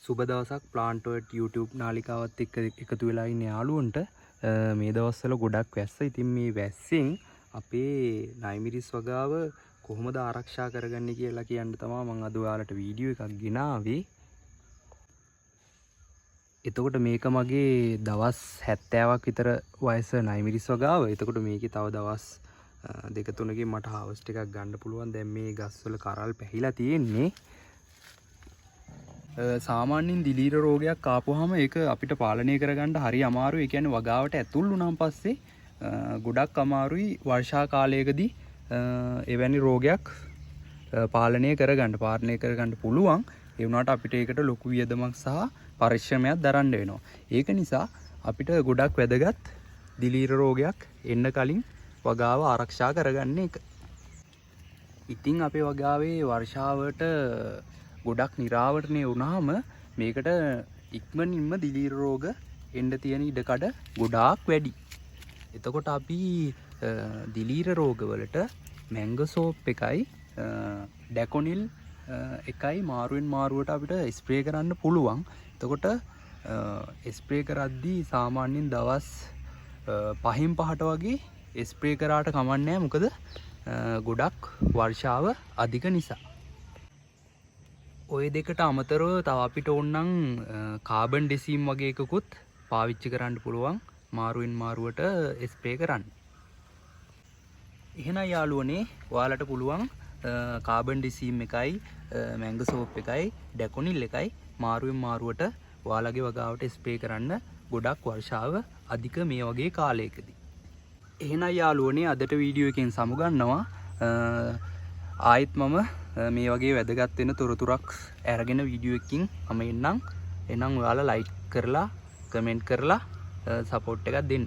සුබ දවසක් plant word YouTube නාලිකාවත් එක්ක එකතු වෙලා ඉන්න යාළුවන්ට මේ දවස්වල ගොඩක් වැස්ස. ඉතින් මේ වැස්සෙන් අපේ නයිමිරිස් වගාව කොහොමද ආරක්ෂා කරගන්නේ කියලා කියන්න තමයි මම අද ඔයාලට වීඩියෝ එකක් ගෙනාවේ. එතකොට මේක මගේ දවස් 70ක් විතර වයස නයිමිරිස් වගාව. එතකොට මේකේ තව දවස් දෙක තුනකින් මට හාවස්ට් එකක් ගන්න පුළුවන්. දැන් මේ ගස්වල කරල් පැහිලා තියෙන්නේ. සාමාන්‍යයෙන් දිලීර රෝගයක් ආපුවාම ඒක අපිට පාලනය කරගන්න හරි අමාරුයි. ඒ කියන්නේ වගාවට ඇතුල් වුණාන් පස්සේ ගොඩක් අමාරුයි වර්ෂා කාලයකදී එවැනි රෝගයක් පාලනය කරගන්න පුළුවන්. ඒ වුණාට අපිට ඒකට ලොකු වියදමක් සහ පරිශ්‍රමයක් දරන්න වෙනවා. ඒක නිසා අපිට ගොඩක් වැදගත් දිලීර රෝගයක් එන්න කලින් වගාව ආරක්ෂා කරගන්න එක. ඉතින් අපේ වගාවේ වර්ෂාවට ගොඩක් නිරාවරණය වුණාම මේකට ඉක්මනින්ම දිලීර රෝග එන්න තියෙන ඉඩකඩ ගොඩාක් වැඩි. එතකොට අපි දිලීර රෝගවලට මැංගසෝප් එකයි ඩැකොනිල් එකයි මාරුවෙන් මාරුවට අපිට ස්ප්‍රේ කරන්න පුළුවන්. එතකොට ස්ප්‍රේ කරද්දී සාමාන්‍යයෙන් දවස් 5න් 5ට වගේ ස්ප්‍රේ කරාට කමන්නේ නැහැ. මොකද ගොඩක් වර්ෂාව අධික නිසා. ඔය දෙකට අමතරව තව අපිට ඕනනම් කාබන් ඩෙසීම් වගේ එකකුත් පාවිච්චි කරන්න පුළුවන් මාරුවෙන් මාරුවට ස්ප්‍රේ කරන්න. එහෙනම් යාළුවනේ ඔයාලට පුළුවන් කාබන් ඩෙසීම් එකයි මැංගසෝප් එකයි ඩැකොනිල් එකයි මාරුවෙන් මාරුවට ඔයාලගේ වගාවට ස්ප්‍රේ කරන්න ගොඩක් වර්ෂාව අධික මේ වගේ කාලයකදී. එහෙනම් යාළුවනේ අදට වීඩියෝ එකෙන් සමුගන්නවා. ආයෙත් මම මේ වගේ වැදගත් වෙන තොරතුරක් අරගෙන වීඩියෝ එකකින් මම එන්නම්. එහෙනම් ඔයාලා ලයික් කරලා කමෙන්ට් කරලා සපෝට් එකක් දෙන්න.